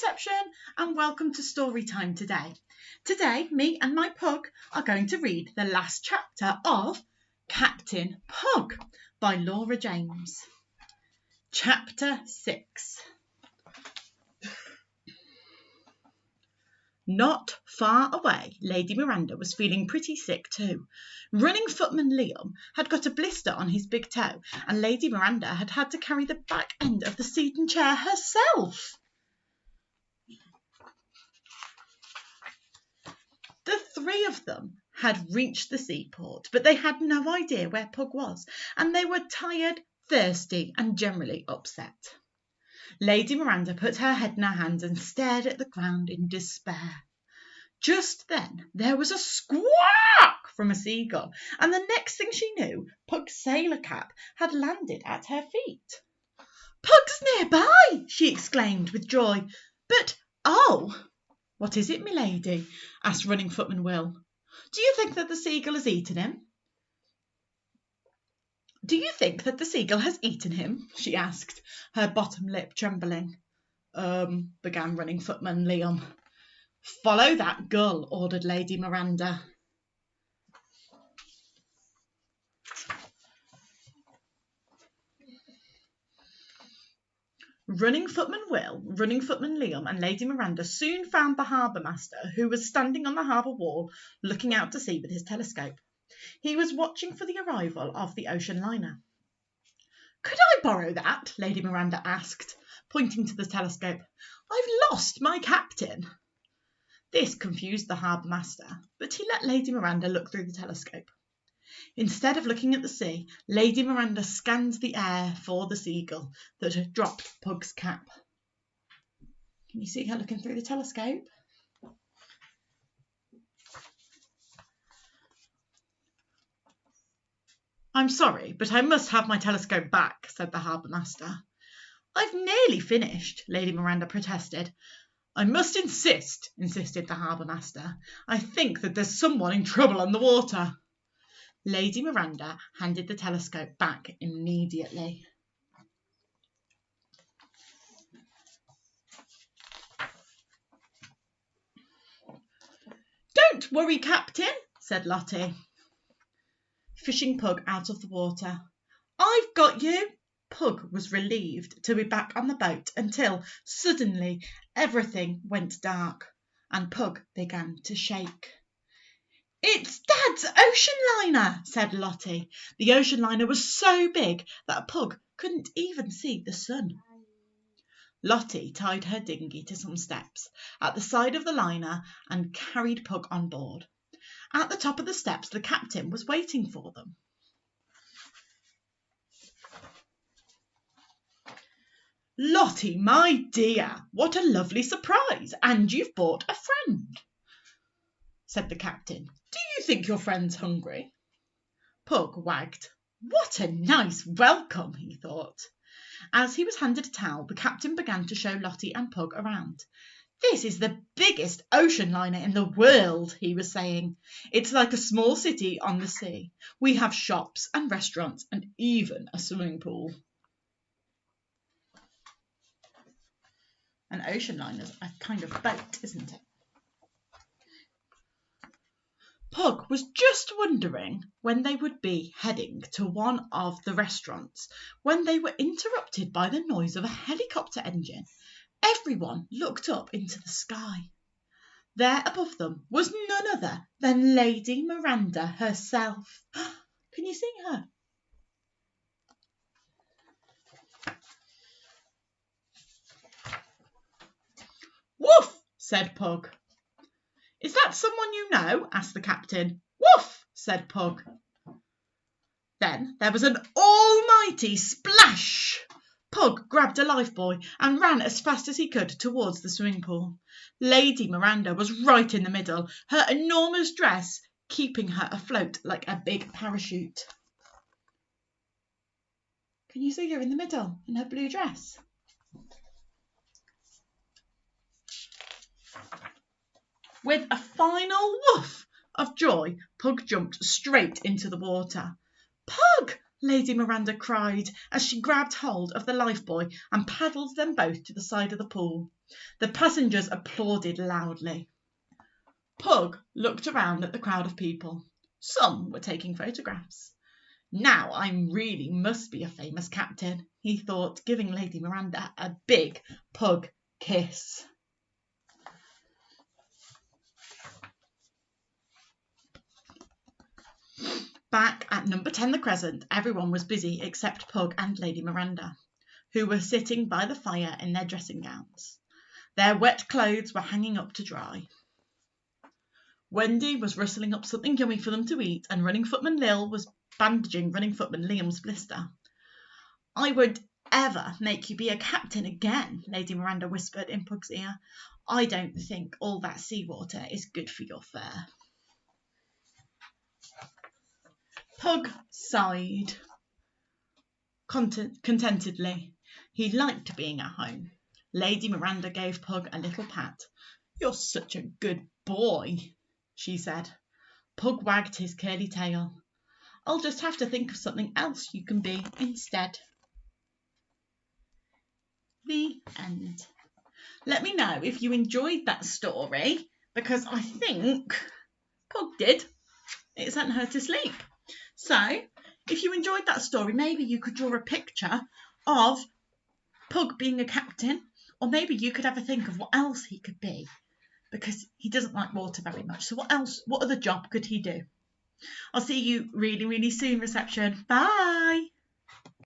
Reception and welcome to story time today. Today, me and my pug are going to read the last chapter of Captain Pug by Laura James. Chapter 6. Not far away, Lady Miranda was feeling pretty sick too. Running footman Liam had got a blister on his big toe, and Lady Miranda had had to carry the back end of the seat and chair herself. The three of them had reached the seaport, but they had no idea where Pug was, and they were tired, thirsty, and generally upset. Lady Miranda put her head in her hands and stared at the ground in despair. Just then there was a squawk from a seagull, and the next thing she knew, Pug's sailor cap had landed at her feet. "Pug's nearby!" she exclaimed with joy. "But, oh!" "What is it, milady?" asked running footman Will. "Do you think that the seagull has eaten him?" "Do you think that the seagull has eaten him?" she asked, her bottom lip trembling. Began running footman Liam. "Follow that gull," ordered Lady Miranda. Running footman Will, running footman Liam, and Lady Miranda soon found the harbour master, who was standing on the harbour wall looking out to sea with his telescope. He was watching for the arrival of the ocean liner. "Could I borrow that?" Lady Miranda asked, pointing to the telescope. "I've lost my captain." This confused the harbour master, but he let Lady Miranda look through the telescope. Instead of looking at the sea, Lady Miranda scanned the air for the seagull that had dropped Pug's cap. Can you see her looking through the telescope? "I'm sorry, but I must have my telescope back," said the harbour master. "I've nearly finished," Lady Miranda protested. "I must insist," insisted the harbour master. "I think that there's someone in trouble on the water." Lady Miranda handed the telescope back immediately. "Don't worry, Captain," said Lottie, fishing Pug out of the water. "I've got you." Pug was relieved to be back on the boat until suddenly everything went dark and Pug began to shake. "It's Dad's ocean liner," said Lottie. The ocean liner was so big that Pug couldn't even see the sun. Lottie tied her dinghy to some steps at the side of the liner and carried Pug on board. At the top of the steps, the captain was waiting for them. "Lottie, my dear, what a lovely surprise, and you've brought a friend," said the captain. "Do you think your friend's hungry?" Pug wagged. What a nice welcome, he thought. As he was handed a towel, the captain began to show Lottie and Pug around. "This is the biggest ocean liner in the world," he was saying. "It's like a small city on the sea. We have shops and restaurants and even a swimming pool." An ocean liner's a kind of boat, isn't it? Pug was just wondering when they would be heading to one of the restaurants when they were interrupted by the noise of a helicopter engine. Everyone looked up into the sky. There above them was none other than Lady Miranda herself. Can you see her? "Woof!" said Pug. "Is that someone you know?" asked the captain. "Woof!" said Pug. Then there was an almighty splash. Pug grabbed a lifebuoy and ran as fast as he could towards the swimming pool. Lady Miranda was right in the middle, her enormous dress keeping her afloat like a big parachute. Can you see her in the middle in her blue dress? With a final woof of joy, Pug jumped straight into the water. "Pug!" Lady Miranda cried as she grabbed hold of the lifebuoy and paddled them both to the side of the pool. The passengers applauded loudly. Pug looked around at the crowd of people. Some were taking photographs. Now I really must be a famous captain, he thought, giving Lady Miranda a big pug kiss. Back at number 10 the Crescent, everyone was busy except Pug and Lady Miranda, who were sitting by the fire in their dressing gowns. Their wet clothes were hanging up to dry. Wendy was rustling up something yummy for them to eat, and running footman Lil was bandaging running footman Liam's blister. I won't ever make you be a captain again, Lady Miranda whispered in Pug's ear. I don't think all that seawater is good for your fur. Pug sighed contentedly. He liked being at home. Lady Miranda gave Pug a little pat. You're such a good boy, she said. Pug wagged his curly tail. I'll just have to think of something else you can be instead. The end. Let me know if you enjoyed that story, because I think Pug did. It sent her to sleep. So, if you enjoyed that story, maybe you could draw a picture of Pug being a captain, or maybe you could have a think of what else he could be, because he doesn't like water very much. So what other job could he do? I'll see you really, really soon, reception. Bye.